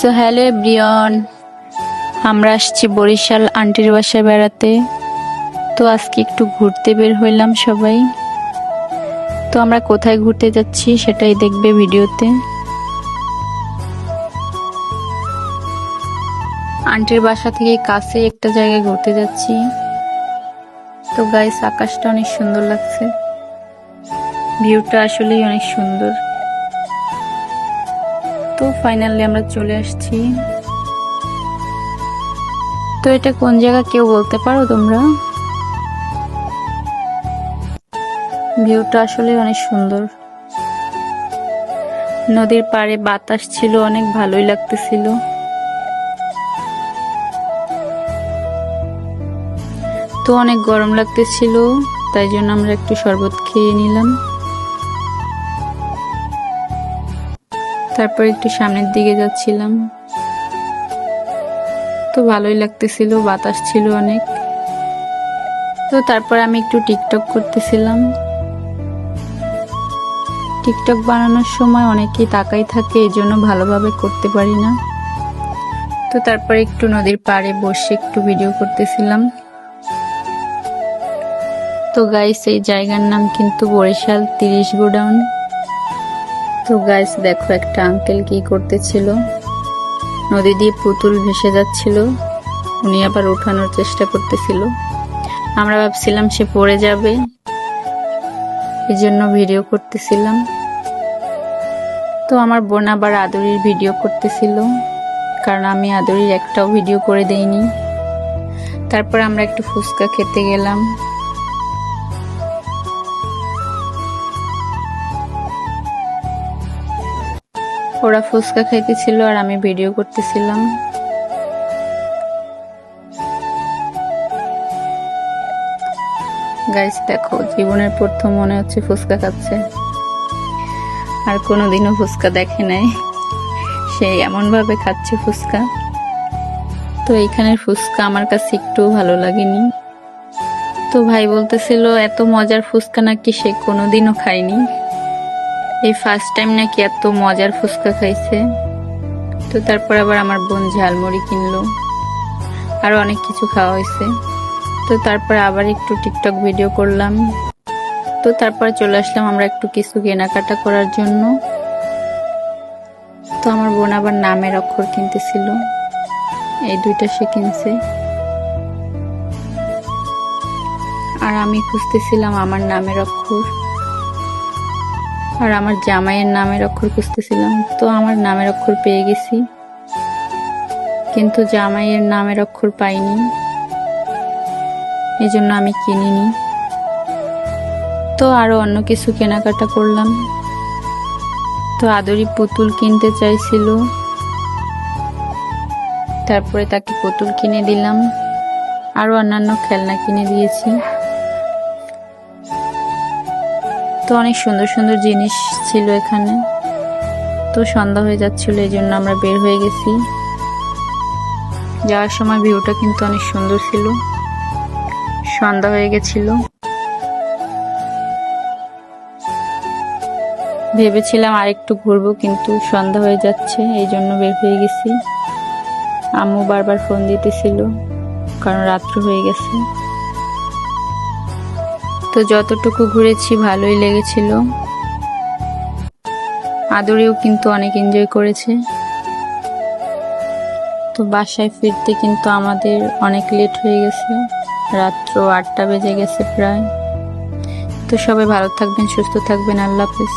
So hello everyone, আমরা আসছি বরিশাল আন্টির বাসায় বেড়াতে। তো আজকে একটু ঘুরতে বের হইলাম সবাই। তো আমরা কোথায় ঘুরতে যাচ্ছি সেটাই দেখবে ভিডিওতে। আন্টির বাসা থেকে কাছে একটা জায়গায় ঘুরতে যাচ্ছি। তো গাইস, আকাশটা অনেক সুন্দর লাগছে, ভিউটা আসলেই অনেক সুন্দর। তো ফাইনালি আমরা চলে আসছি। তো এটা কোন জায়গা কেউ বলতে পারো তোমরা? ভিউটা আসলে অনেক সুন্দর, নদীর পাড়ে বাতাস ছিল, অনেক ভালোই লাগতেছিল। তো অনেক গরম লাগতেছিল, তাই জন্য আমরা একটু শরবত খেয়ে নিলাম। তারপর একটু সামনের দিকে যাচ্ছিলাম। তো ভালোই লাগতেছিল, বাতাস ছিল অনেক। তো তারপর আমি একটু টিকটক করতেছিলাম। টিকটক বানানোর সময় অনেকেই তাকাই থাকে, এই জন্য ভালোভাবে করতে পারি না। তো তারপর একটু নদীর পাড়ে বসে একটু ভিডিও করতেছিলাম। তো গাইস, এই জায়গার নাম কিন্তু বরিশাল 30 গোডাউন। তো গাইস দেখো, একটা আঙ্কেল কি করতেছিল, নদী দিয়ে পুতুল ভেসে যাচ্ছিল, উনি আবার উঠানোর চেষ্টা করতেছিল। আমরা ভাবছিলাম সে পড়ে যাবে, এই জন্য ভিডিও করতেছিলাম। তো আমার বোন আবার আদুরির ভিডিও করতেছিল, কারণ আমি আদুরির একটাও ভিডিও করে দেইনি। তারপর আমরা একটু ফুচকা খেতে গেলাম। ওরা ফুচকা খাইতেছিল আর আমি ভিডিও করতেছিলাম। গাইস দেখো, জীবনের প্রথম মনে হচ্ছে ফুচকা খাচ্ছে, আর কোনোদিনও ফুচকা দেখে নাই, সে এমন ভাবে খাচ্ছে ফুচকা। তো এইখানের ফুচকা আমার কাছে একটু ভালো লাগেনি। তো ভাই বলতেছিল এত মজার ফুচকা নাকি সে কোনোদিনও খায়নি, এই ফার্স্ট টাইম নাকি এত মজার ফুচকা খাইছে। তো তারপর আবার আমার বোন ঝালমুড়ি কিনলো, আরো অনেক কিছু খাওয়া হয়েছে। তো তারপর আবার একটু টিকটক ভিডিও করলাম। তো তারপর চলে আসলাম আমরা একটু কিছু কেনাকাটা করার জন্য। তো আমার বোন আবার নামের অক্ষর কিনতেছিল, এই দুইটা সে কিনছে। আর আমি খুঁজতেছিলাম আমার নামের অক্ষর, আর আমার জামাইয়ের নামের অক্ষর খুঁজতেছিলাম। তো আমার নামের অক্ষর পেয়ে গেছি, কিন্তু জামাইয়ের নামের অক্ষর পাইনি, এই জন্য আমি কিনিনি। তো আরো অন্য কিছু কেনাকাটা করলাম। তো আদুরি পুতুল কিনতে চাইছিল, তারপরে তাকে পুতুল কিনে দিলাম, আরো অন্যান্য খেলনা কিনে দিয়েছি। তো অনেক সুন্দর সুন্দর জিনিস ছিল এখানে। তো সন্ধ্যা হয়ে যাচ্ছিল, এই জন্য আমরা বের হয়ে গেছি। যাওয়ার সময় ভিউটা কিন্তু অনেক সুন্দর ছিল, সন্ধ্যা হয়ে গেছিল। ভেবেছিলাম আরেকটু ঘুরবো, কিন্তু সন্ধ্যা হয়ে যাচ্ছে, এই জন্য বের হয়ে গেছি। আম্মু বারবার ফোন দিতেছিল, কারণ রাত্র হয়ে গেছে। তো যতটুকু ঘুরেছি ভালোই লেগেছিল, আদুরিও কিন্তু অনেক এনজয় করেছে। তো বাসায় ফিরতে কিন্তু আমাদের অনেক লেট হয়ে গেছে, রাত্র 8টা বেজে গেছে প্রায়। তো সবাই ভালো থাকবেন, সুস্থ থাকবেন, আল্লাহ হাফেজ।